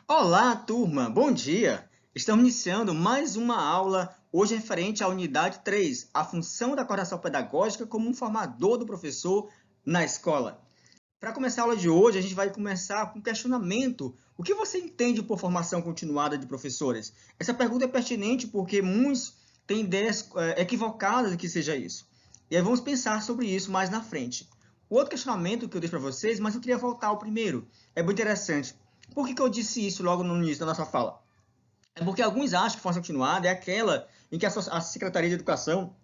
Olá, turma! Bom dia! Estamos iniciando mais uma aula, hoje referente à unidade 3, a função da coordenação pedagógica como um formador do professor na escola. Para começar a aula de hoje, a gente vai começar com um questionamento. O que você entende por formação continuada de professores? Essa pergunta é pertinente porque muitos têm ideias equivocadas de que seja isso. E aí vamos pensar sobre isso mais na frente. O outro questionamento que eu deixo para vocês, mas eu queria voltar ao primeiro. É muito interessante. Por que eu disse isso logo no início da nossa fala? É porque alguns acham que formação continuada é aquela em que a Secretaria de Educação,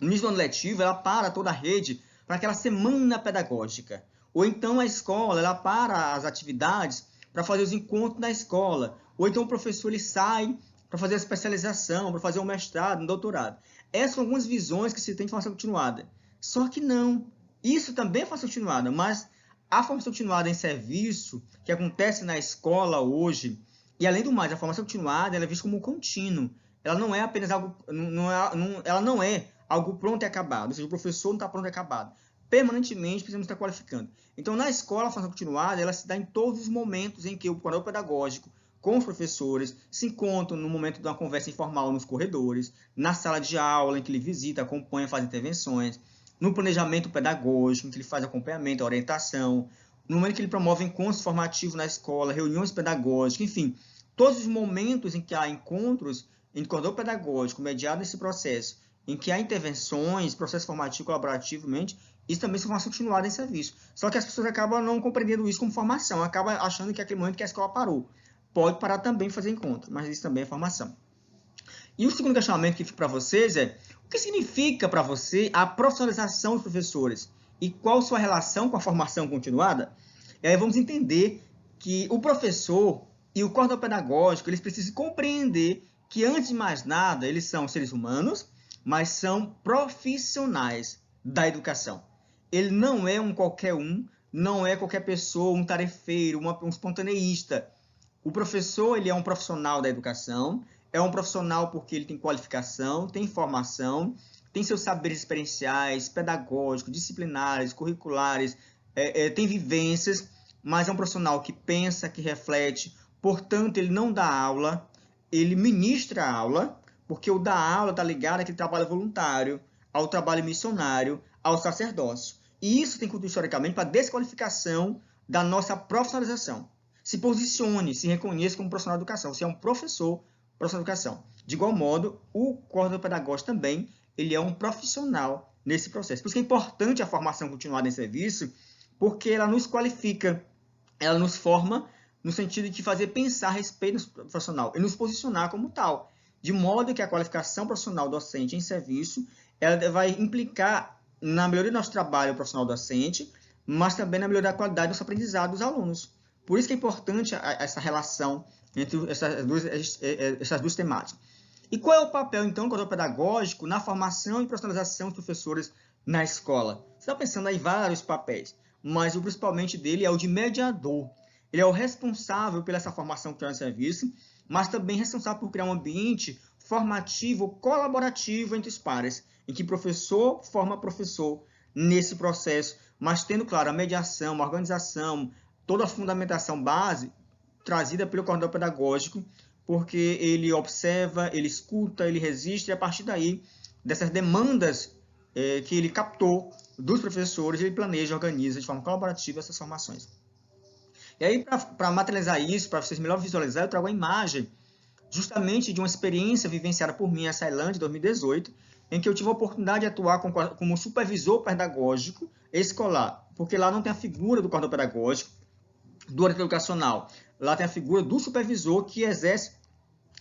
no início do ano letivo, ela para toda a rede para aquela semana pedagógica. Ou então a escola, ela para as atividades para fazer os encontros na escola. Ou então o professor ele sai para fazer a especialização, para fazer um mestrado, um doutorado. Essas são algumas visões que se tem de formação continuada. Só que não. Isso também é formação continuada, mas a formação continuada em serviço, que acontece na escola hoje, e além do mais, a formação continuada ela é vista como contínuo. Ela não é apenas algo, ela não é algo pronto e acabado, ou seja, o professor não está pronto e acabado. Permanentemente precisamos estar qualificando. Então, na escola, a formação continuada, ela se dá em todos os momentos em que o coordenador pedagógico, com os professores, se encontram no momento de uma conversa informal nos corredores, na sala de aula, em que ele visita, acompanha, faz intervenções, no planejamento pedagógico, em que ele faz acompanhamento, orientação, no momento que ele promove encontros formativos na escola, reuniões pedagógicas, enfim, todos os momentos em que há encontros entre coordenador pedagógico mediado nesse processo, em que há intervenções, processo formativo colaborativamente, isso também é formação continuada em serviço. Só que as pessoas acabam não compreendendo isso como formação, acabam achando que é aquele momento que a escola parou. Pode parar também fazer encontro, mas isso também é formação. E o segundo questionamento que fica para vocês é: o que significa para você a profissionalização dos professores? E qual sua relação com a formação continuada? E aí vamos entender que o professor e o coordenador pedagógico eles precisam compreender que, antes de mais nada, eles são seres humanos, mas são profissionais da educação. Ele não é um qualquer um, não é qualquer pessoa, um tarefeiro, um espontaneísta. O professor ele é um profissional da educação, é um profissional porque ele tem qualificação, tem formação, tem seus saberes experienciais, pedagógicos, disciplinares, curriculares, tem vivências, mas é um profissional que pensa, que reflete, portanto, ele não dá aula, ele ministra a aula, porque o dar aula está ligado àquele trabalho voluntário, ao trabalho missionário, ao sacerdócio. E isso tem contribuído historicamente para a desqualificação da nossa profissionalização. Se posicione, se reconheça como profissional de educação. Você é um professor de educação. De igual modo, o coordenador pedagógico também ele é um profissional nesse processo. Por isso que é importante a formação continuada em serviço, porque ela nos qualifica, ela nos forma no sentido de fazer pensar a respeito do profissional e nos posicionar como tal, de modo que a qualificação profissional docente em serviço ela vai implicar na melhoria do nosso trabalho profissional docente, mas também na melhoria da qualidade do nosso aprendizado dos alunos. Por isso que é importante essa relação entre essas duas temáticas. E qual é o papel, então, do coordenador pedagógico na formação e profissionalização dos professores na escola? Você está pensando aí vários papéis, mas o principalmente dele é o de mediador. Ele é o responsável pela essa formação que está em serviço, mas também responsável por criar um ambiente formativo, colaborativo entre os pares, em que professor forma professor nesse processo, mas tendo, claro, a mediação, a organização, toda a fundamentação base trazida pelo coordenador pedagógico, porque ele observa, ele escuta, ele resiste, e a partir daí, dessas demandas que ele captou dos professores, ele planeja e organiza de forma colaborativa essas formações. E aí, para materializar isso, para vocês melhor visualizar, eu trago a imagem justamente de uma experiência vivenciada por mim em Ceilândia, em 2018, em que eu tive a oportunidade de atuar como supervisor pedagógico escolar, porque lá não tem a figura do coordenador pedagógico, do orientador educacional. Lá tem a figura do supervisor que exerce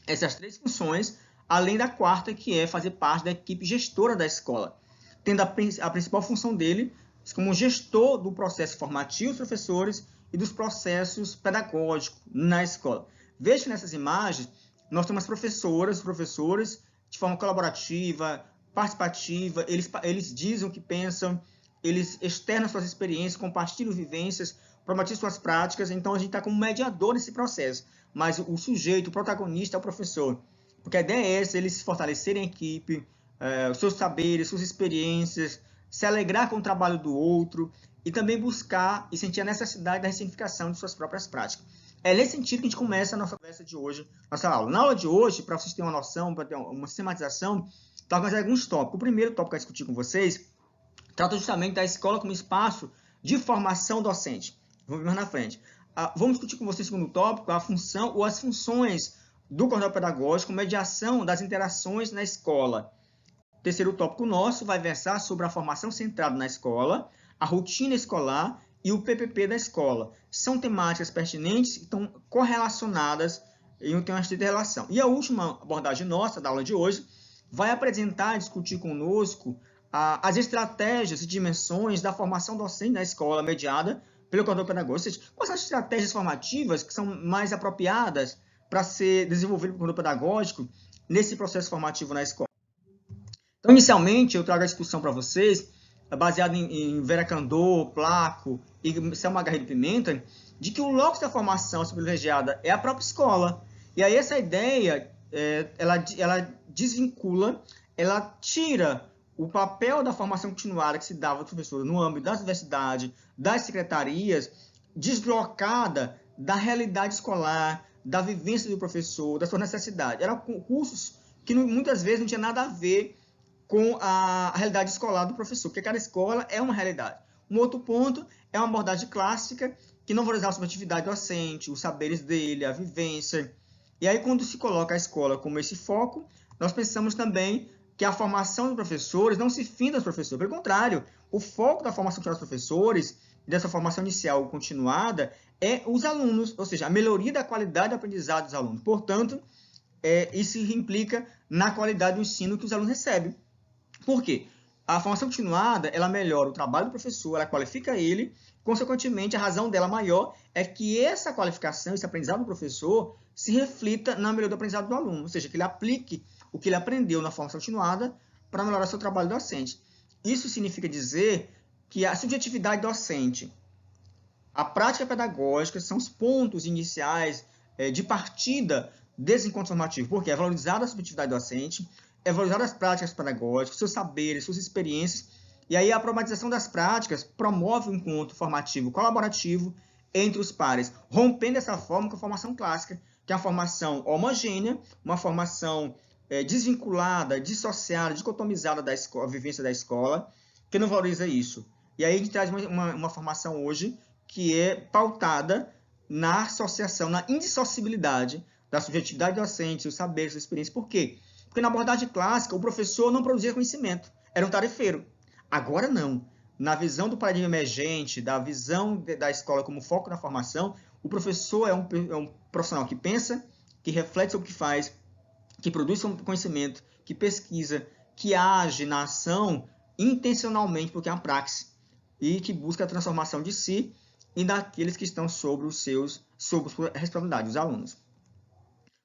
essas três funções, além da quarta, que é fazer parte da equipe gestora da escola, tendo a principal função dele como gestor do processo formativo dos professores e dos processos pedagógicos na escola. Veja que nessas imagens nós temos professoras, professores, de forma colaborativa, participativa, eles dizem o que pensam, eles externam suas experiências, compartilham vivências, problematizam suas práticas, então a gente está como mediador nesse processo, mas o sujeito, o protagonista é o professor, porque a ideia é essa, eles se fortalecerem em equipe, os seus saberes, suas experiências, se alegrar com o trabalho do outro e também buscar e sentir a necessidade da ressignificação de suas próprias práticas. É nesse sentido que a gente começa a nossa conversa de hoje, nossa aula. Na aula de hoje, para vocês terem uma noção, para ter uma sistematização, vou organizar alguns tópicos. O primeiro tópico que eu vou discutir com vocês trata justamente da escola como espaço de formação docente. Vamos ver mais na frente. Vamos discutir com vocês o segundo tópico, a função ou as funções do coordenador pedagógico, mediação das interações na escola. O terceiro tópico nosso vai versar sobre a formação centrada na escola, a rotina escolar e o PPP da escola. São temáticas pertinentes e estão correlacionadas em uma estrita relação. E a última abordagem nossa da aula de hoje vai apresentar e discutir conosco as estratégias e dimensões da formação docente na escola mediada pelo coordenador pedagógico. Ou seja, quais são as estratégias formativas que são mais apropriadas para ser desenvolvido pelo coordenador pedagógico nesse processo formativo na escola. Então, inicialmente, eu trago a discussão para vocês, baseada em Vera Candor, Placo e Selma Garrido Pimenta, de que o locus da formação privilegiada é a própria escola. E aí essa ideia, ela desvincula, ela tira o papel da formação continuada que se dava aos professores no âmbito das universidades, das secretarias, deslocada da realidade escolar, da vivência do professor, da sua necessidade. Eram cursos que muitas vezes não tinha nada a ver com a realidade escolar do professor, porque cada escola é uma realidade. Um outro ponto é uma abordagem clássica que não valorizava a subjetividade docente, os saberes dele, a vivência. E aí, quando se coloca a escola como esse foco, nós pensamos também que a formação dos professores não se finda aos professores. Pelo contrário, o foco da formação dos professores, dessa formação inicial continuada, é os alunos, ou seja, a melhoria da qualidade do aprendizado dos alunos. Portanto, isso implica na qualidade do ensino que os alunos recebem. Por quê? A formação continuada, ela melhora o trabalho do professor, ela qualifica ele, consequentemente, a razão dela maior é que essa qualificação, esse aprendizado do professor, se reflita na melhoria do aprendizado do aluno, ou seja, que ele aplique o que ele aprendeu na formação continuada para melhorar seu trabalho docente. Isso significa dizer que a subjetividade docente, a prática pedagógica são os pontos iniciais de partida desse encontro formativo, porque é valorizada a subjetividade docente, é valorizar as práticas pedagógicas, seus saberes, suas experiências, e aí a problematização das práticas promove um encontro formativo colaborativo entre os pares, rompendo dessa forma com a formação clássica, que é uma formação homogênea, uma formação desvinculada, dissociada, dicotomizada da escola, a vivência da escola, que não valoriza isso. E aí a gente traz uma formação hoje que é pautada na associação, na indissociabilidade da subjetividade docente, seus saberes, suas experiências. Por quê? Porque na abordagem clássica, o professor não produzia conhecimento, era um tarefeiro. Agora não. Na visão do paradigma emergente, da visão da escola como foco na formação, o professor é um profissional que pensa, que reflete sobre o que faz, que produz conhecimento, que pesquisa, que age na ação intencionalmente, porque é uma praxe, e que busca a transformação de si e daqueles que estão sobre a responsabilidade, os alunos.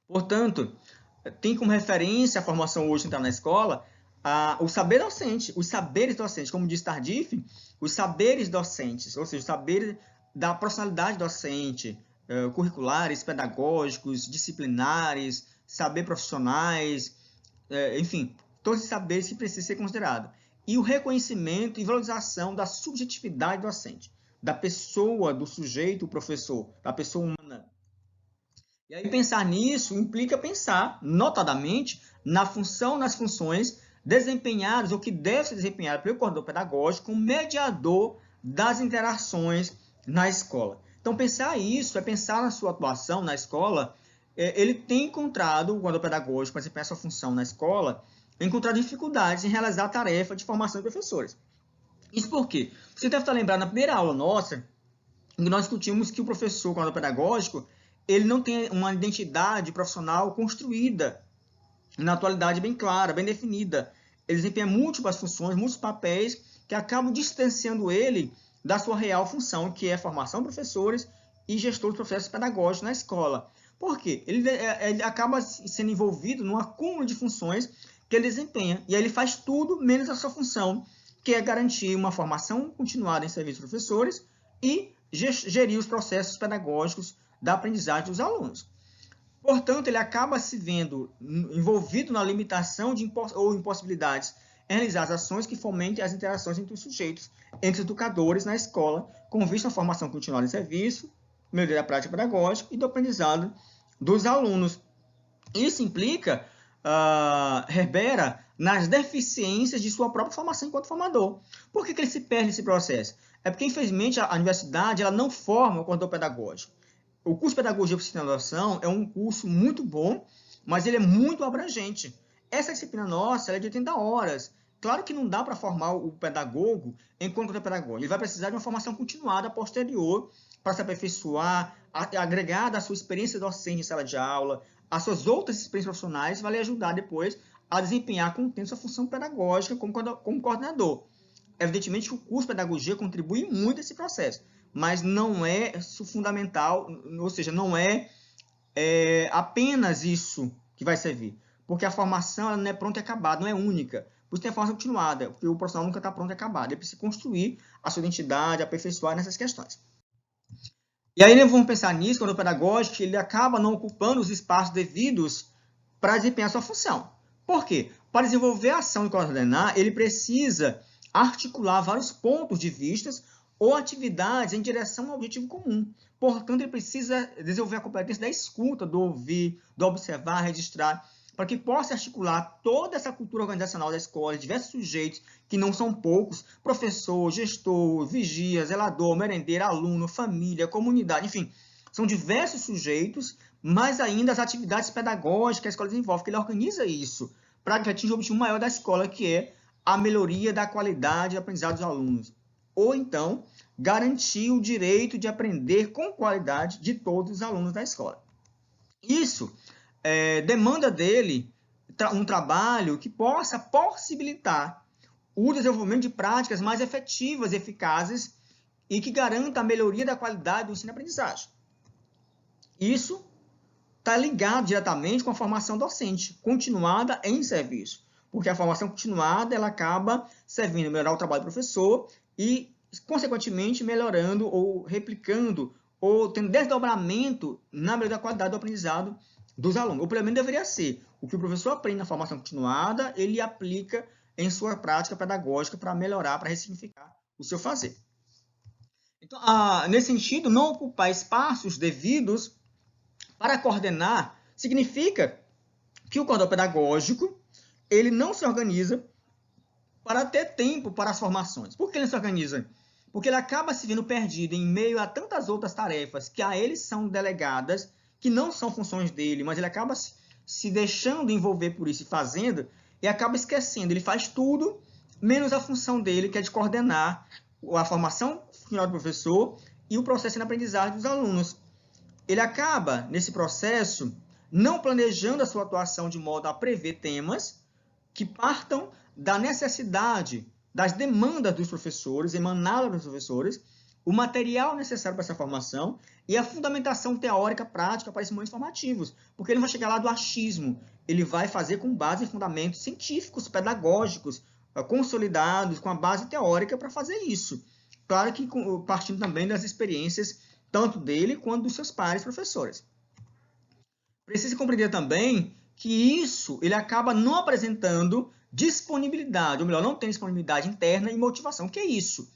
Portanto, tem como referência a formação hoje entrar na escola o saber docente, os saberes docentes, como diz Tardif, os saberes docentes, ou seja, os saberes da profissionalidade docente, curriculares, pedagógicos, disciplinares, saber profissionais, enfim, todos esses saberes que precisam ser considerados. E o reconhecimento e valorização da subjetividade docente, da pessoa, do sujeito, o professor, da pessoa humana. E aí pensar nisso implica pensar, notadamente, na função, nas funções desempenhadas ou que deve ser desempenhada pelo coordenador pedagógico como mediador das interações na escola. Então, pensar isso é pensar na sua atuação na escola. Ele tem encontrado, o coordenador pedagógico, para desempenhar sua função na escola, encontrar dificuldades em realizar a tarefa de formação de professores. Isso por quê? Você deve estar lembrado na primeira aula nossa, em que nós discutimos que o professor, o coordenador pedagógico, ele não tem uma identidade profissional construída na atualidade bem clara, bem definida. Ele desempenha múltiplas funções, múltiplos papéis que acabam distanciando ele da sua real função, que é formação de professores e gestor de processos pedagógicos na escola. Por quê? Ele acaba sendo envolvido num acúmulo de funções que ele desempenha, e aí ele faz tudo menos a sua função, que é garantir uma formação continuada em serviço de professores e gerir os processos pedagógicos da aprendizagem dos alunos. Portanto, ele acaba se vendo envolvido na limitação ou impossibilidades em realizar as ações que fomentem as interações entre os sujeitos, entre os educadores na escola, com vista à formação continuada em serviço melhoria da prática pedagógica e do aprendizado dos alunos. Isso implica, reverbera nas deficiências de sua própria formação enquanto formador. Por que ele se perde nesse processo? É porque, infelizmente, a universidade ela não forma o coordenador pedagógico. O curso de Pedagogia para Ensino e Inovação é um curso muito bom, mas ele é muito abrangente. Essa disciplina nossa ela é de 80 horas. Claro que não dá para formar o pedagogo enquanto pedagogo. Ele vai precisar de uma formação continuada posterior para se aperfeiçoar, agregar da sua experiência docente em sala de aula, as suas outras experiências profissionais, vai lhe ajudar depois a desempenhar com o tempo sua função pedagógica como coordenador. Evidentemente que o curso de Pedagogia contribui muito nesse processo, mas não é fundamental, ou seja, não é apenas isso que vai servir, porque a formação ela não é pronta e acabada, não é única. Por isso tem a formação continuada, porque o profissional nunca está pronto e acabado. Ele precisa construir a sua identidade, aperfeiçoar nessas questões. E aí vamos pensar nisso, quando o pedagógico ele acaba não ocupando os espaços devidos para desempenhar sua função. Por quê? Para desenvolver a ação e coordenar, ele precisa articular vários pontos de vista ou atividades em direção ao objetivo comum. Portanto, ele precisa desenvolver a competência da escuta, do ouvir, do observar, registrar, para que possa articular toda essa cultura organizacional da escola, diversos sujeitos, que não são poucos, professor, gestor, vigia, zelador, merendeiro, aluno, família, comunidade, enfim, são diversos sujeitos, mas ainda as atividades pedagógicas que a escola desenvolve, que ele organiza isso, para que atinja o objetivo maior da escola, que é a melhoria da qualidade do aprendizado dos alunos. Ou então, garantir o direito de aprender com qualidade de todos os alunos da escola. Isso demanda dele um trabalho que possa possibilitar o desenvolvimento de práticas mais efetivas e eficazes e que garanta a melhoria da qualidade do ensino e aprendizagem. Isso está ligado diretamente com a formação docente, continuada em serviço, porque a formação continuada ela acaba servindo a melhorar o trabalho do professor e, consequentemente, melhorando ou replicando ou tendo desdobramento na melhoria da qualidade do aprendizado dos alunos. Ou pelo menos deveria ser. O que o professor aprende na formação continuada, ele aplica em sua prática pedagógica para melhorar, para ressignificar o seu fazer. Então, nesse sentido, não ocupar espaços devidos para coordenar significa que o coordenador pedagógico ele não se organiza para ter tempo para as formações. Por que ele não se organiza? Porque ele acaba se vendo perdido em meio a tantas outras tarefas que a ele são delegadas, que não são funções dele, mas ele acaba se deixando envolver por isso e fazendo, e acaba esquecendo. Ele faz tudo, menos a função dele, que é de coordenar a formação final do professor e o processo de aprendizagem dos alunos. Ele acaba, nesse processo, não planejando a sua atuação de modo a prever temas que partam da necessidade, das demandas dos professores, emanadas dos professores, o material necessário para essa formação e a fundamentação teórica prática para esses momentos formativos, porque ele não vai chegar lá do achismo, ele vai fazer com base em fundamentos científicos, pedagógicos, consolidados, com a base teórica para fazer isso. Claro que partindo também das experiências tanto dele quanto dos seus pares professores. Precisa compreender também que isso ele acaba não apresentando disponibilidade, ou melhor, não tem disponibilidade interna e motivação. O que é isso?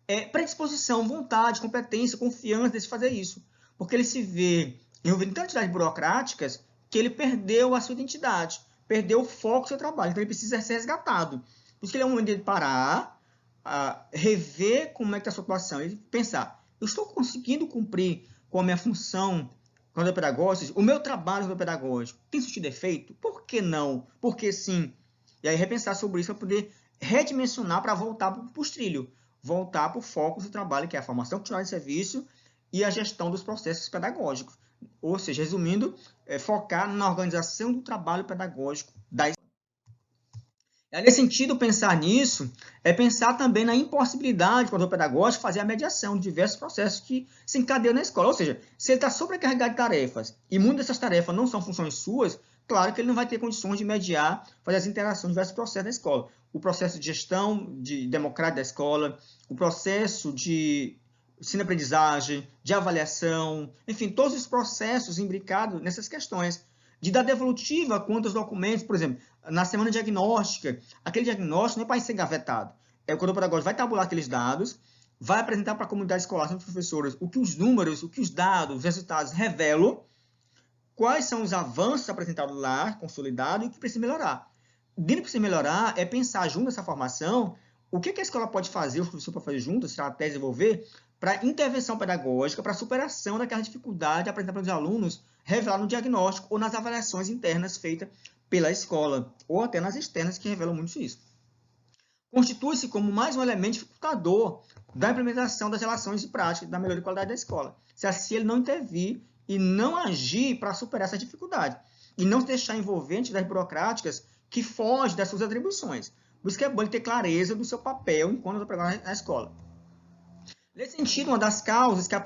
É predisposição, vontade, competência, confiança de fazer isso. Porque ele se vê envolvido em tantas atividades burocráticas que ele perdeu a sua identidade, perdeu o foco do seu trabalho. Então ele precisa ser resgatado. Por isso que ele é um momento de parar, rever como é que está a sua situação e pensar, eu estou conseguindo cumprir com a minha função quando é pedagógico? O meu trabalho quando é pedagógico tem sentido efeito? Por que não? Por que sim? E aí repensar sobre isso para poder redimensionar para voltar para os trilhos, voltar para o foco do trabalho, que é a formação continuada de serviço e a gestão dos processos pedagógicos. Ou seja, resumindo, focar na organização do trabalho pedagógico da escola. Nesse sentido, pensar nisso é pensar também na impossibilidade do coordenador pedagógico fazer a mediação de diversos processos que se encadeiam na escola. Ou seja, se ele está sobrecarregado de tarefas e muitas dessas tarefas não são funções suas, claro que ele não vai ter condições de mediar, fazer as interações de diversos processos da escola. O processo de gestão democrática da escola, o processo de ensino-aprendizagem, de avaliação, enfim, todos os processos imbricados nessas questões. De dar devolutiva quanto aos documentos, por exemplo, na semana diagnóstica, aquele diagnóstico não é para ser engavetado. O coordenador pedagógico vai tabular aqueles dados vai apresentar para a comunidade escolar, para os professores, o que os números, o que os dados, os resultados revelam, quais são os avanços apresentados lá, consolidados, e o que precisa melhorar. Dentro do que precisa melhorar é pensar junto nessa formação o que a escola pode fazer, o professor pode fazer junto, estratégia desenvolver, para intervenção pedagógica, para superação daquela dificuldade apresentada pelos alunos, revelada no diagnóstico ou nas avaliações internas feitas pela escola, ou até nas externas, que revelam muito isso. Constitui-se como mais um elemento dificultador da implementação das relações de prática da melhoria de qualidade da escola, se assim ele não intervir e não agir para superar essa dificuldade, e não se deixar envolver em atividades burocráticas que fogem das suas atribuições. Por isso que é bom ele ter clareza do seu papel enquanto está na escola. Nesse sentido, uma das causas da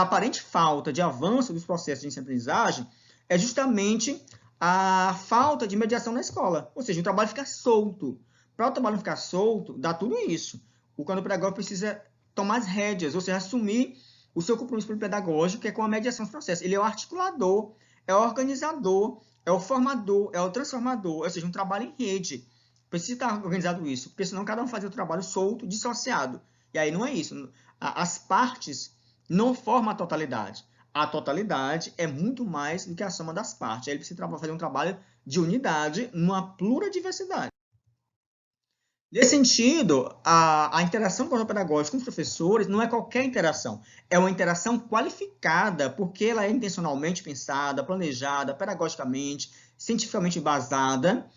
aparente falta de avanço dos processos de ensino-aprendizagem é justamente a falta de mediação na escola, ou seja, o trabalho fica solto. Para o trabalho ficar solto, dá tudo isso. O coordenador pedagógico precisa tomar as rédeas, ou seja, assumir o seu compromisso pedagógico, que é com a mediação dos processos. Ele é o articulador, é o organizador, é o formador, é o transformador, ou seja, um trabalho em rede. Precisa estar organizado isso, porque senão cada um faz o trabalho solto, dissociado. E aí não é isso. As partes não formam a totalidade. A totalidade é muito mais do que a soma das partes. Aí ele precisa fazer um trabalho de unidade numa pluradiversidade. Nesse sentido, a interação com o pedagógico com os professores não é qualquer interação. É uma interação qualificada, porque ela é intencionalmente pensada, planejada, pedagogicamente, cientificamente embasada,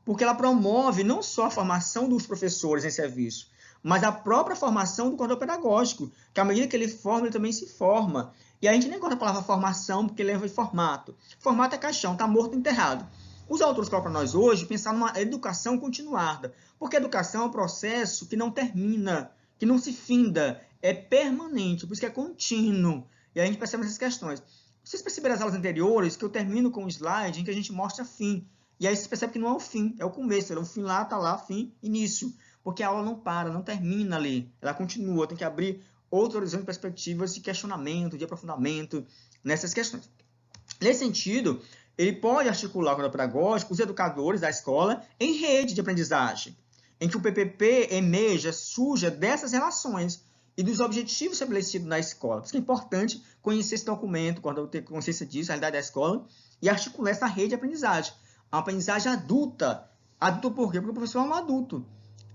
porque ela promove não só a formação dos professores em serviço, mas a própria formação do coordenador pedagógico, que à medida que ele forma, ele também se forma. E a gente nem gosta da palavra formação, porque leva de formato. Formato é caixão, está morto, enterrado. Os autores colocam para nós hoje pensar numa educação continuada, porque a educação é um processo que não termina, que não se finda, é permanente, por isso que é contínuo. E a gente percebe essas questões. Vocês perceberam as aulas anteriores que eu termino com um slide em que a gente mostra fim. E aí você percebe que não é o fim, é o começo. O fim lá, está lá, fim, início. Porque a aula não para, não termina ali. Ela continua, tem que abrir outro horizonte de perspectivas de questionamento, de aprofundamento nessas questões. Nesse sentido, ele pode articular com o pedagógico os educadores da escola em rede de aprendizagem, em que o PPP emerja, surja dessas relações e dos objetivos estabelecidos na escola. Por isso que é importante conhecer esse documento, quando eu tenho consciência disso, a realidade da escola, e articular essa rede de aprendizagem. A aprendizagem adulta. Adulto por quê? Porque o professor é um adulto.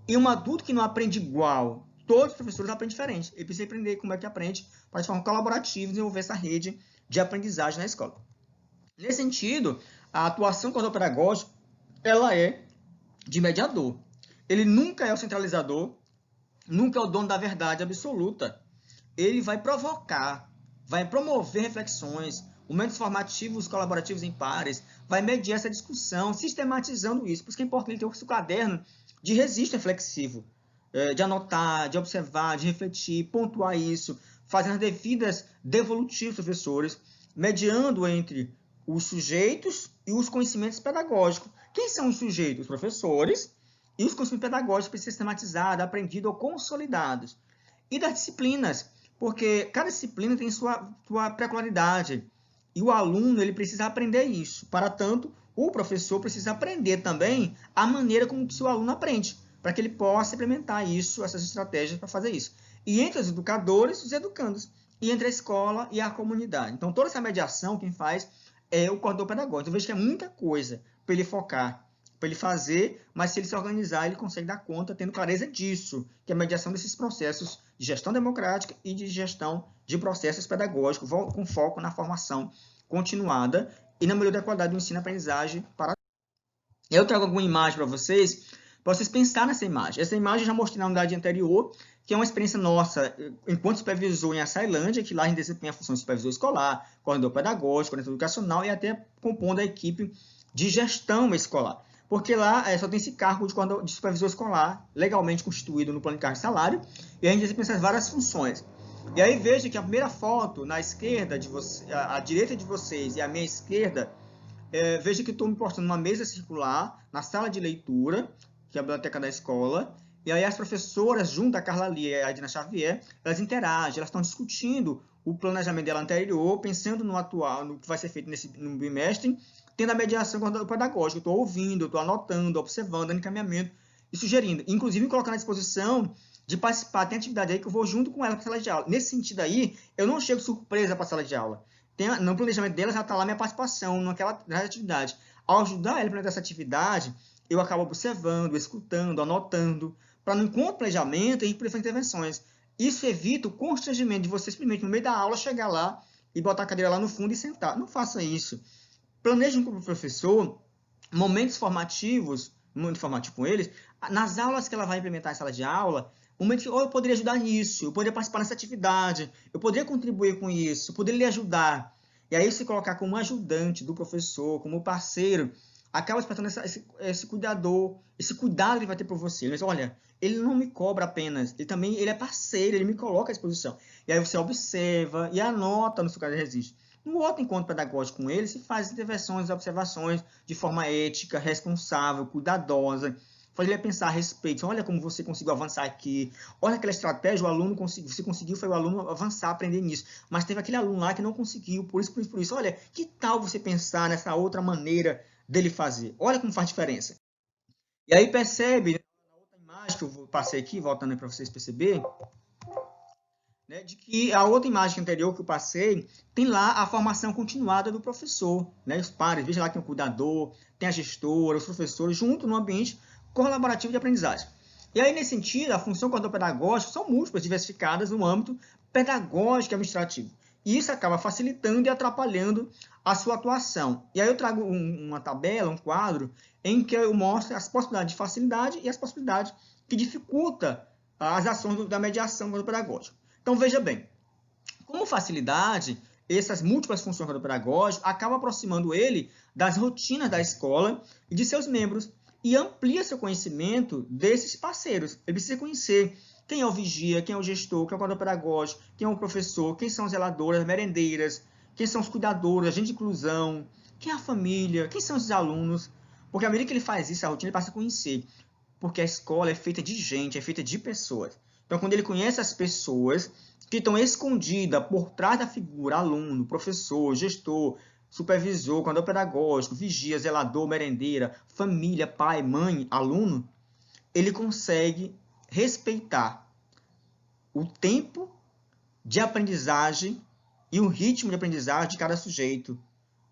E um adulto que não aprende igual, todos os professores aprendem diferente. Ele precisa aprender como é que aprende para, de forma colaborativa, desenvolver essa rede de aprendizagem na escola. Nesse sentido, a atuação do coordenador pedagógico, ela é de mediador. Ele nunca é o centralizador, nunca é o dono da verdade absoluta. Ele vai provocar, vai promover reflexões, momentos formativos, colaborativos em pares, vai mediar essa discussão, sistematizando isso. Por isso que é importante ele ter o seu caderno de registro reflexivo, de anotar, de observar, de refletir, pontuar isso, fazendo as devidas devolutivas dos professores, mediando entre os sujeitos e os conhecimentos pedagógicos. Quem são os sujeitos? Os professores e os conhecimentos pedagógicos precisam ser sistematizados, aprendidos ou consolidados. E das disciplinas, porque cada disciplina tem sua peculiaridade. E o aluno ele precisa aprender isso. Para tanto, o professor precisa aprender também a maneira como o seu aluno aprende, para que ele possa implementar isso, essas estratégias para fazer isso. E entre os educadores, os educandos. E entre a escola e a comunidade. Então, toda essa mediação, quem faz é o coordenador pedagógico. Então, eu vejo que é muita coisa para ele focar, para ele fazer, mas se ele se organizar, ele consegue dar conta, tendo clareza disso, que é a mediação desses processos de gestão democrática e de gestão de processos pedagógicos, com foco na formação continuada e na melhoria da qualidade do ensino-aprendizagem. Eu trago alguma imagem para vocês pensarem nessa imagem. Essa imagem eu já mostrei na unidade anterior, que é uma experiência nossa enquanto supervisor em Açailândia, que lá a gente desempenha a função de supervisor escolar, coordenador pedagógico, coordenador educacional e até compondo a equipe de gestão escolar. Porque lá só tem esse cargo de supervisor escolar, legalmente constituído no plano de cargo e salário, e a gente desempenha essas várias funções. E aí veja que a primeira foto, na esquerda, à direita de vocês e à minha esquerda, veja que estou me postando numa mesa circular, na sala de leitura, que é a biblioteca da escola, e aí as professoras, junto a Carla Lia e a Edna Xavier, elas interagem, elas estão discutindo o planejamento dela anterior, pensando no atual, no que vai ser feito no bimestre, tendo a mediação pedagógica. Estou ouvindo, estou anotando, observando, dando encaminhamento e sugerindo. Inclusive, colocando à disposição de participar, tem atividade aí que eu vou junto com ela para a sala de aula. Nesse sentido aí, eu não chego surpresa para a sala de aula. No planejamento dela já está lá minha participação naquela atividade. Ao ajudar ela a implementar essa atividade, eu acabo observando, escutando, anotando, para no encontro planejamento a gente poder fazer intervenções. Isso evita o constrangimento de você simplesmente no meio da aula chegar lá e botar a cadeira lá no fundo e sentar. Não faça isso. Planeje com o professor momentos formativos, muito formativo com eles, nas aulas que ela vai implementar em sala de aula, momento que eu poderia ajudar nisso, eu poderia participar nessa atividade, eu poderia contribuir com isso, eu poderia lhe ajudar. E aí, se colocar como ajudante do professor, como parceiro, acaba despertando esse cuidador, esse cuidado que ele vai ter por você. Ele diz, olha, ele não me cobra apenas, ele é parceiro, ele me coloca à disposição. E aí você observa e anota no seu caso de registro. No outro encontro pedagógico com ele, se faz intervenções, observações de forma ética, responsável, cuidadosa, faz ele pensar a respeito. Olha como você conseguiu avançar aqui. Olha aquela estratégia, o aluno você conseguiu, foi o aluno avançar, aprender nisso. Mas teve aquele aluno lá que não conseguiu, por isso, por isso, por isso. Olha, que tal você pensar nessa outra maneira dele fazer? Olha como faz diferença. E aí percebe, na outra imagem que eu passei aqui, voltando para vocês perceberem, né, de que a outra imagem anterior que eu passei tem lá a formação continuada do professor, né, os pares, veja lá que tem o cuidador, tem a gestora, os professores, junto no ambiente colaborativo de aprendizagem. E aí, nesse sentido, a função pedagógica são múltiplas, diversificadas no âmbito pedagógico e administrativo. E isso acaba facilitando e atrapalhando a sua atuação. E aí eu trago uma tabela, um quadro, em que eu mostro as possibilidades de facilidade e as possibilidades que dificultam as ações da mediação pedagógica. Então, veja bem, como facilidade, essas múltiplas funções pedagógicas acabam aproximando ele das rotinas da escola e de seus membros e amplia seu conhecimento desses parceiros. Ele precisa conhecer quem é o vigia, quem é o gestor, quem é o coordenador pedagógico, quem é o professor, quem são as zeladoras, as merendeiras, quem são os cuidadores, agente de inclusão, quem é a família, quem são os alunos. Porque à medida que ele faz isso, a rotina ele passa a conhecer. Porque a escola é feita de gente, é feita de pessoas. Então, quando ele conhece as pessoas que estão escondidas por trás da figura aluno, professor, gestor, supervisor, coordenador pedagógico, vigia, zelador, merendeira, família, pai, mãe, aluno, ele consegue respeitar o tempo de aprendizagem e o ritmo de aprendizagem de cada sujeito,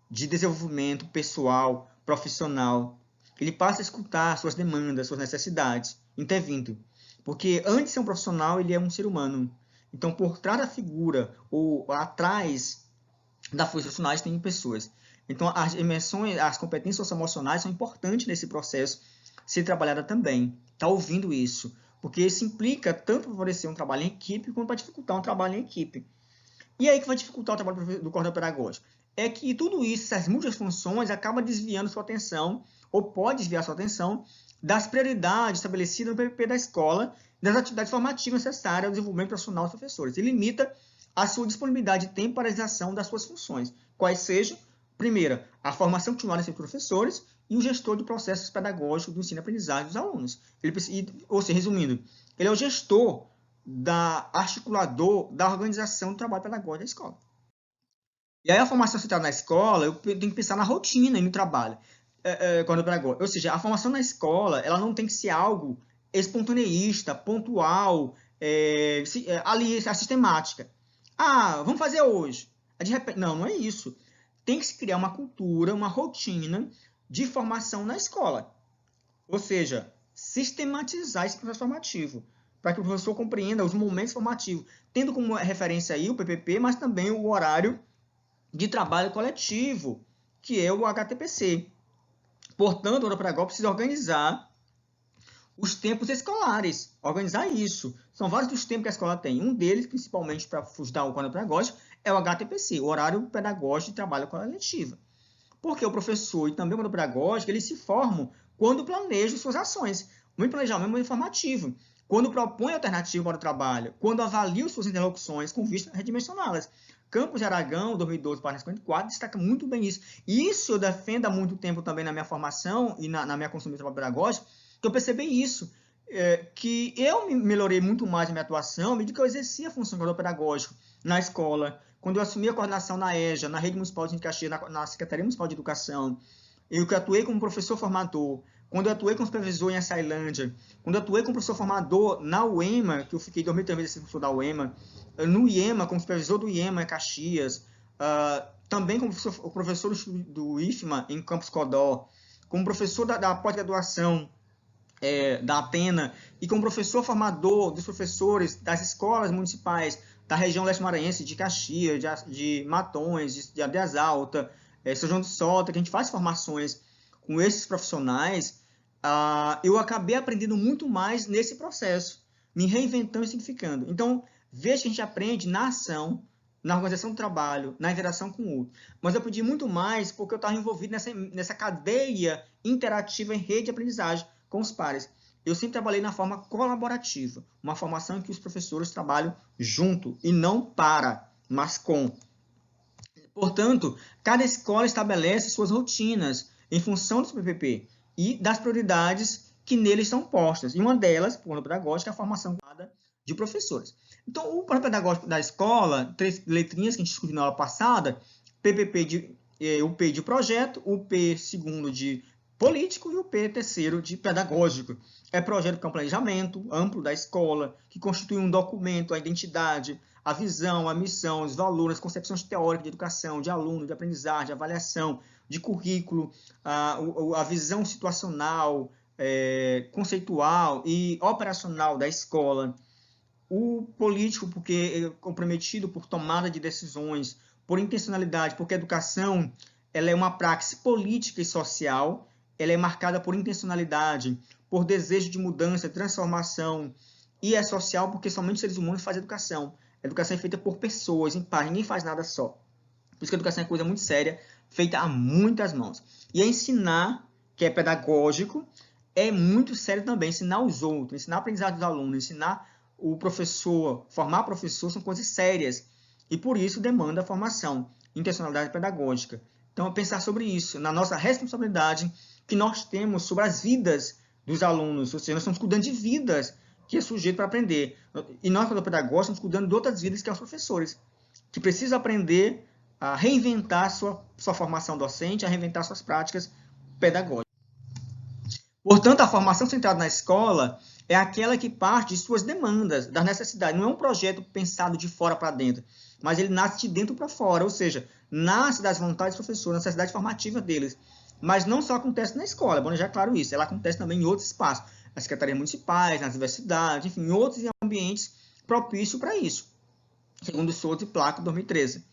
de desenvolvimento pessoal, profissional. Ele passa a escutar suas demandas, suas necessidades, intervindo. Porque antes de ser um profissional, ele é um ser humano. Então, por trás da figura, ou atrás da força profissionais, tem pessoas. Então, as emoções, as competências socioemocionais são importantes nesse processo ser trabalhada também. Está ouvindo isso. Porque isso implica tanto para favorecer um trabalho em equipe, quanto para dificultar um trabalho em equipe. E aí que vai dificultar o trabalho do coordenador pedagógico? É que tudo isso, essas múltiplas funções, acaba desviando sua atenção, ou pode desviar sua atenção, das prioridades estabelecidas no PPP da escola, das atividades formativas necessárias ao desenvolvimento profissional dos professores. E limita a sua disponibilidade de tempo para a realização das suas funções, quais sejam, primeira, a formação continuada desses professores e o gestor de processos pedagógicos do ensino-aprendizagem dos alunos. Ou seja, resumindo, ele é o gestor articulador da organização do trabalho pedagógico da escola. E aí a formação centrada na escola, eu tenho que pensar na rotina e no trabalho pedagógico. Ou seja, a formação na escola, ela não tem que ser algo espontaneísta, pontual, ali, a sistemática. Ah, vamos fazer hoje. De repente, não é isso. Tem que se criar uma cultura, uma rotina de formação na escola. Ou seja, sistematizar esse processo formativo, para que o professor compreenda os momentos formativos, tendo como referência aí o PPP, mas também o horário de trabalho coletivo, que é o HTPC. Portanto, o pedagógico precisa organizar os tempos escolares, organizar isso. São vários dos tempos que a escola tem. Um deles, principalmente para ajudar o quadro pedagógico, é o HTPC, o horário pedagógico de trabalho coletivo. Porque o professor e também o quadro pedagógico, eles se formam quando planejam suas ações. O planejamento é informativo. Quando propõe alternativa para o trabalho, quando avalia suas interlocuções com vista a redimensioná-las. Campos de Aragão, 2012, página 54, destaca muito bem isso. E isso eu defendo há muito tempo também na minha formação e na minha construção de trabalho pedagógico, que eu percebi isso, que eu melhorei muito mais a minha atuação à medida que eu exercia a função de pedagógico na escola, quando eu assumi a coordenação na EJA, na Rede Municipal de Caxias, na Secretaria Municipal de Educação, eu que atuei como professor formador, quando eu atuei como supervisor em Açailândia, quando eu atuei como professor formador na UEMA, que eu fiquei 2003 professor da UEMA, no IEMA, como supervisor do IEMA em Caxias, também como professor do IFMA em Campos Codó, como professor da pós-graduação da Atena e como professor formador dos professores das escolas municipais da região leste-maranhense, de Caxias, de Matões, de Aldeias Altas, São João do Solta, que a gente faz formações com esses profissionais, eu acabei aprendendo muito mais nesse processo, me reinventando e simplificando. Então, veja que a gente aprende na ação, na organização do trabalho, na interação com o outro. Mas eu aprendi muito mais porque eu estava envolvido nessa cadeia interativa em rede de aprendizagem com os pares. Eu sempre trabalhei na forma colaborativa, uma formação em que os professores trabalham junto e não para, mas com. Portanto, cada escola estabelece suas rotinas em função do PPP e das prioridades que neles são postas. E uma delas, por plano pedagógico, é a formação de professores. Então, o plano pedagógico da escola, 3 letrinhas que a gente discutiu na aula passada, PPP o P de projeto, o P segundo de político e o P terceiro de pedagógico. É projeto que é um planejamento amplo da escola, que constitui um documento, a identidade, a visão, a missão, os valores, as concepções teóricas de educação, de aluno, de aprendizagem, de avaliação, de currículo, a visão situacional, conceitual e operacional da escola. O político, porque é comprometido por tomada de decisões, por intencionalidade, porque a educação ela é uma praxe política e social, ela é marcada por intencionalidade, por desejo de mudança, transformação, e é social porque somente os seres humanos fazem educação. A educação é feita por pessoas, em par, ninguém faz nada só. Por isso que a educação é coisa muito séria, feita a muitas mãos. E ensinar, que é pedagógico, é muito sério também. Ensinar os outros, ensinar a aprendizagem dos alunos, ensinar o professor, formar professor, são coisas sérias. E por isso demanda formação, intencionalidade pedagógica. Então, pensar sobre isso, na nossa responsabilidade que nós temos sobre as vidas dos alunos, ou seja, nós estamos cuidando de vidas que é sujeito para aprender. E nós, como pedagogos, estamos cuidando de outras vidas que são os professores, que precisam aprender a reinventar sua formação docente, a reinventar suas práticas pedagógicas. Portanto, a formação centrada na escola é aquela que parte de suas demandas, das necessidades. Não é um projeto pensado de fora para dentro, mas ele nasce de dentro para fora, ou seja, nasce das vontades dos professores, da necessidade formativa deles. Mas não só acontece na escola, é bom deixar claro isso, ela acontece também em outros espaços, nas secretarias municipais, nas universidades, enfim, em outros ambientes propícios para isso, segundo o Souza e Placo, 2013.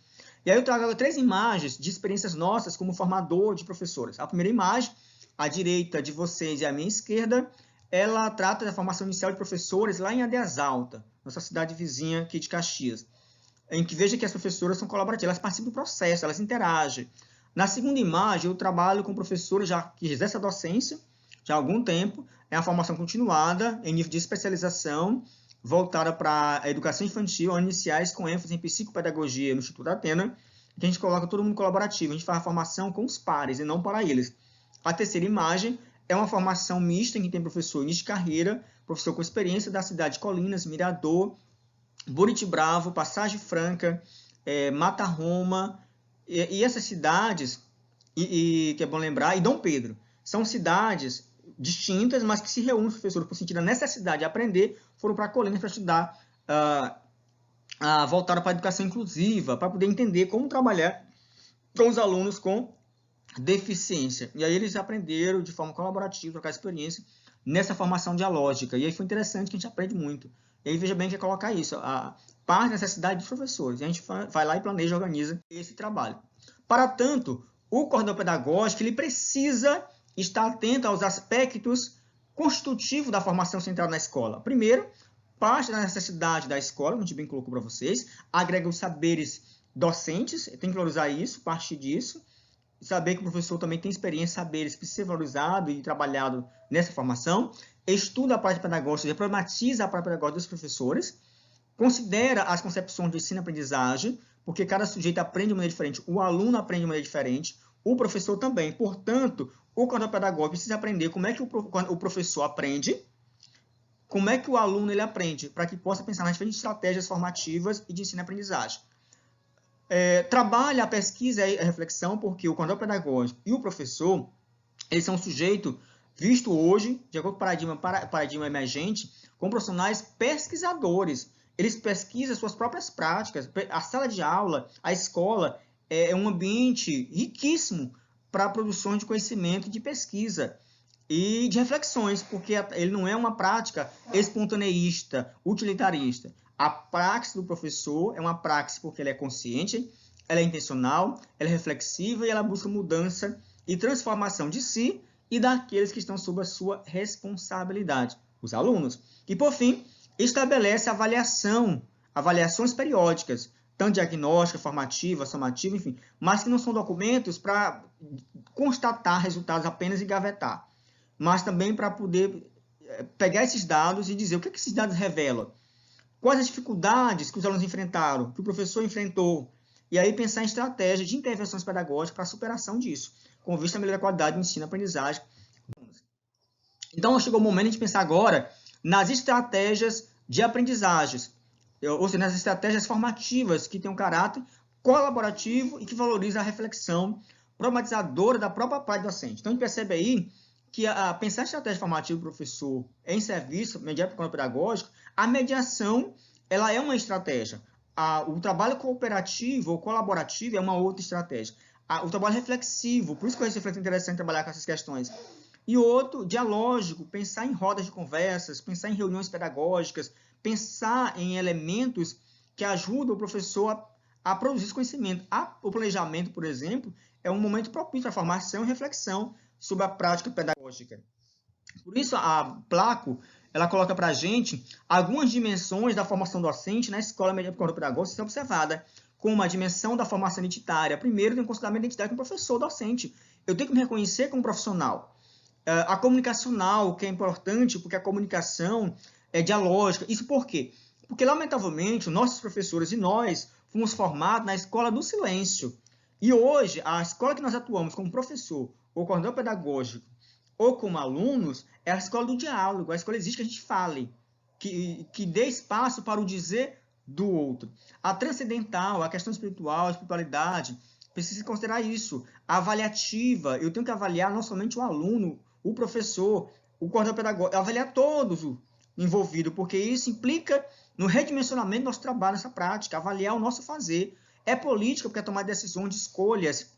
E aí eu trago 3 imagens de experiências nossas como formador de professores. A primeira imagem, à direita de vocês e à minha esquerda, ela trata da formação inicial de professores lá em Aldeias Altas, nossa cidade vizinha aqui de Caxias, em que veja que as professoras são colaborativas, elas participam do processo, elas interagem. Na segunda imagem, eu trabalho com professores que exercem a docência já há algum tempo, é uma formação continuada, em nível de especialização, voltada para a educação infantil, iniciais com ênfase em psicopedagogia no Instituto Atena, que a gente coloca todo mundo colaborativo, a gente faz a formação com os pares e não para eles. A terceira imagem é uma formação mista, em que tem professor início de carreira, professor com experiência da cidade de Colinas, Mirador, Buriti Bravo, Passagem Franca, Mata Roma, e essas cidades, que é bom lembrar, e Dom Pedro, são cidades distintas, mas que se reúnem os professores por sentir a necessidade de aprender, foram para Colinas para estudar, voltaram para a educação inclusiva, para poder entender como trabalhar com os alunos com deficiência. E aí eles aprenderam de forma colaborativa, trocar experiência nessa formação dialógica. E aí foi interessante que a gente aprende muito. E aí veja bem que é colocar isso, a parte da necessidade dos professores. E a gente vai lá e planeja, organiza esse trabalho. Para tanto, o coordenador pedagógico ele precisa estar atento aos aspectos constitutivos da formação centrada na escola. Primeiro, parte da necessidade da escola, como a gente bem colocou para vocês, agrega os saberes docentes, tem que valorizar isso, partir disso, saber que o professor também tem experiência, saberes que precisa ser valorizado e trabalhado nessa formação, estuda a prática pedagógica, problematiza a prática pedagógica dos professores, considera as concepções de ensino-aprendizagem, porque cada sujeito aprende de maneira diferente, o aluno aprende de maneira diferente, o professor também. Portanto, o coordenador pedagógico precisa aprender como é que o professor aprende, como é que o aluno ele aprende, para que possa pensar nas diferentes estratégias formativas e de ensino-aprendizagem. Trabalha a pesquisa e a reflexão, porque o coordenador pedagógico e o professor, eles são um sujeito visto hoje, de acordo com o paradigma emergente, como profissionais pesquisadores. Eles pesquisam suas próprias práticas. A sala de aula, a escola, é um ambiente riquíssimo para a produção de conhecimento e de pesquisa e de reflexões, porque ele não é uma prática espontaneísta, utilitarista. A praxe do professor é uma praxe porque ela é consciente, ela é intencional, ela é reflexiva e ela busca mudança e transformação de si e daqueles que estão sob a sua responsabilidade, os alunos. E, por fim, estabelece avaliações periódicas, tanto diagnóstica, formativa, somativa, enfim, mas que não são documentos para constatar resultados apenas e gavetar, mas também para poder pegar esses dados e dizer o que esses dados revelam, quais as dificuldades que os alunos enfrentaram, que o professor enfrentou, e aí pensar em estratégias de intervenções pedagógicas para a superação disso, com vista à melhoria da qualidade do ensino e aprendizagem. Então, chegou o momento de pensar agora nas estratégias de aprendizagens, ou seja, nas estratégias formativas que têm um caráter colaborativo e que valoriza a reflexão problematizadora da própria parte docente. Então, a gente percebe aí que pensar a estratégia formativa do professor em serviço mediado pelo pedagógico, a mediação ela é uma estratégia. O trabalho cooperativo ou colaborativo é uma outra estratégia. O trabalho reflexivo, por isso que eu acho interessante trabalhar com essas questões. E outro, dialógico, pensar em rodas de conversas, pensar em reuniões pedagógicas, pensar em elementos que ajudam o professor a produzir esse conhecimento. O planejamento, por exemplo, é um momento propício para formação e reflexão sobre a prática pedagógica. Por isso, a Placo ela coloca para a gente algumas dimensões da formação docente na escola mediante pedagógica ser observada, como a dimensão da formação identitária. Primeiro, tem que considerar a minha identidade como professor docente. Eu tenho que me reconhecer como profissional. A comunicacional, que é importante, porque a comunicação é dialógica. Isso por quê? Porque, lamentavelmente, nossos professores e nós fomos formados na escola do silêncio. E hoje, a escola que nós atuamos como professor, ou coordenador pedagógico, ou como alunos, é a escola do diálogo. A escola exige que a gente fale, que dê espaço para o dizer do outro. A transcendental, a questão espiritual, a espiritualidade, precisa considerar isso. A avaliativa, eu tenho que avaliar não somente o aluno, o professor, o coordenador pedagógico, avaliar todos os envolvidos, porque isso implica no redimensionamento do nosso trabalho, nessa prática, avaliar o nosso fazer. É política, porque é tomar decisões de escolhas.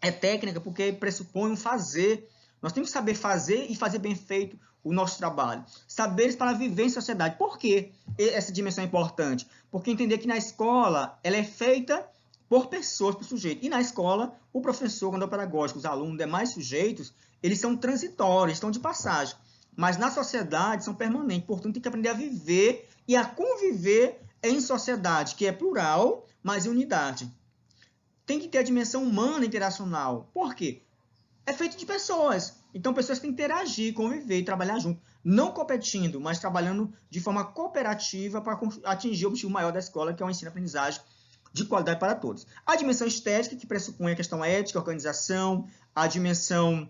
É técnica, porque pressupõe um fazer. Nós temos que saber fazer e fazer bem feito o nosso trabalho. Saberes para viver em sociedade. Por que essa dimensão é importante? Porque entender que na escola ela é feita por pessoas, por sujeitos. E na escola, o professor, quando é pedagógico, os alunos, demais sujeitos, eles são transitórios, estão de passagem. Mas na sociedade são permanentes. Portanto, tem que aprender a viver e a conviver em sociedade, que é plural, mas em unidade. Tem que ter a dimensão humana interacional. Por quê? É feito de pessoas. Então, pessoas têm que interagir, conviver e trabalhar junto. Não competindo, mas trabalhando de forma cooperativa para atingir o objetivo maior da escola, que é o ensino-aprendizagem de qualidade para todos. A dimensão estética, que pressupõe a questão ética, organização, a dimensão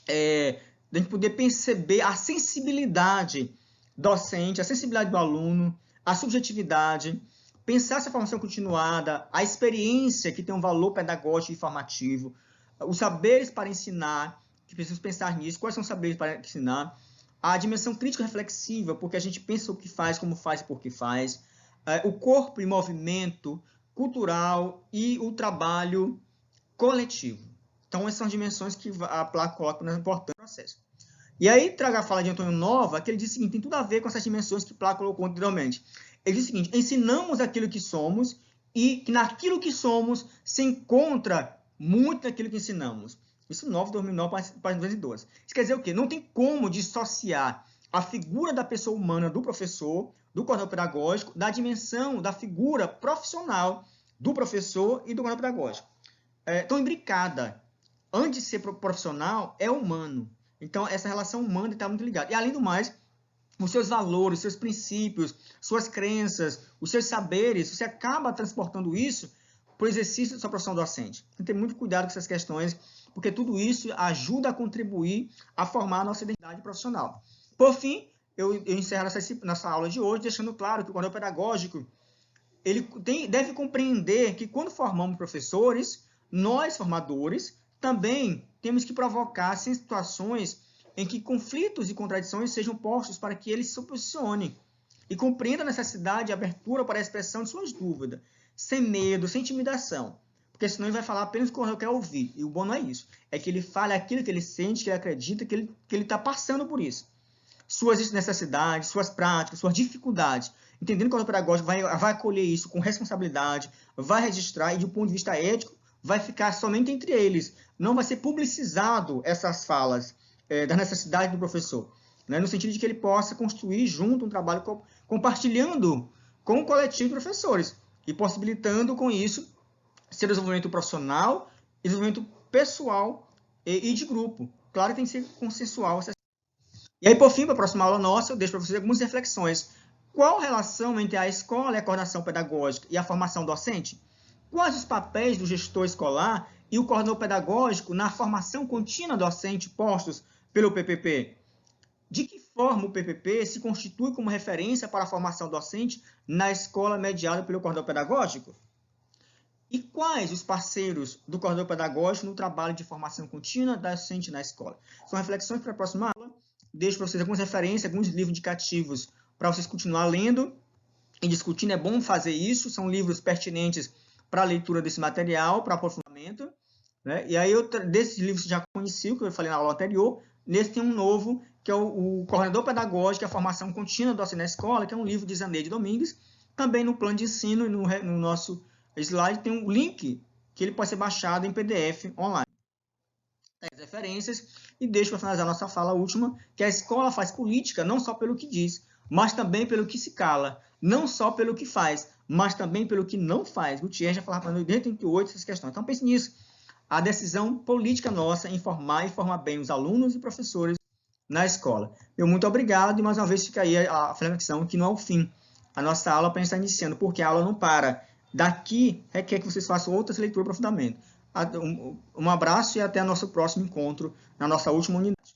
de a gente poder perceber a sensibilidade docente, a sensibilidade do aluno, a subjetividade, pensar essa formação continuada, a experiência que tem um valor pedagógico e formativo, os saberes para ensinar, que precisamos pensar nisso, quais são os saberes para ensinar, a dimensão crítica reflexiva, porque a gente pensa o que faz, como faz e por que faz, o corpo em movimento cultural e o trabalho coletivo. Então, essas são as dimensões que a Placo coloca no importante processo. E aí, traga a fala de Antônio Nova, que ele diz o seguinte, tem tudo a ver com essas dimensões que Placo colocou anteriormente. Ele diz o seguinte, ensinamos aquilo que somos e que naquilo que somos se encontra muito daquilo que ensinamos. Isso 9, 2009, página 212. Isso quer dizer o quê? Não tem como dissociar a figura da pessoa humana do professor, do coordenador pedagógico, da dimensão da figura profissional do professor e do coordenador pedagógico. Estão imbricadas. Antes de ser profissional, é humano. Então, essa relação humana está muito ligada. E, além do mais, os seus valores, os seus princípios, suas crenças, os seus saberes, você acaba transportando isso para o exercício da sua profissão docente. Tem que ter muito cuidado com essas questões, porque tudo isso ajuda a contribuir a formar a nossa identidade profissional. Por fim, eu encerro nessa aula de hoje, deixando claro que o coordenador pedagógico ele deve compreender que quando formamos professores, nós, formadores, também temos que provocar situações em que conflitos e contradições sejam postos para que ele se posicione e compreenda a necessidade de abertura para a expressão de suas dúvidas, sem medo, sem intimidação. Porque senão ele vai falar apenas o que eu quero ouvir. E o bom não é isso. É que ele fale aquilo que ele sente, que ele acredita, que ele está passando por isso. Suas necessidades, suas práticas, suas dificuldades. Entendendo que o coordenador pedagógico vai acolher isso com responsabilidade, vai registrar e, do ponto de vista ético, vai ficar somente entre eles. Não vai ser publicizado essas falas da necessidade do professor. Né? No sentido de que ele possa construir junto um trabalho compartilhando com o coletivo de professores e possibilitando com isso seu desenvolvimento profissional, desenvolvimento pessoal e de grupo. Claro que tem que ser consensual. E aí, por fim, para a próxima aula nossa, eu deixo para vocês algumas reflexões. Qual a relação entre a escola e a coordenação pedagógica e a formação docente? Quais os papéis do gestor escolar e o coordenador pedagógico na formação contínua docente postos pelo PPP? De que forma o PPP se constitui como referência para a formação docente na escola mediada pelo coordenador pedagógico? E quais os parceiros do coordenador pedagógico no trabalho de formação contínua docente na escola? São reflexões para a próxima aula. Deixo para vocês algumas referências, alguns livros indicativos para vocês continuar lendo e discutindo. É bom fazer isso, são livros pertinentes para a leitura desse material, para aprofundamento. Né? E aí, desses livros que já conheci, que eu falei na aula anterior, nesse tem um novo, que é o Coordenador Pedagógico e a Formação Contínua Docente na Escola, que é um livro de Zaneide Domingues. Também no plano de ensino, no nosso slide, tem um link que ele pode ser baixado em PDF online. As referências, e deixo para finalizar nossa fala última, que a escola faz política não só pelo que diz, mas também pelo que se cala, não só pelo que faz, mas também pelo que não faz. Gutierrez já falava para nós desde 88 essas questões. Então pense nisso. A decisão política nossa em formar e formar bem os alunos e professores na escola. Meu muito obrigado e mais uma vez fica aí a reflexão que não é o fim. A nossa aula para estar iniciando, porque a aula não para. Daqui requer que vocês façam outras leituras de aprofundamento. Um abraço e até o nosso próximo encontro na nossa última unidade.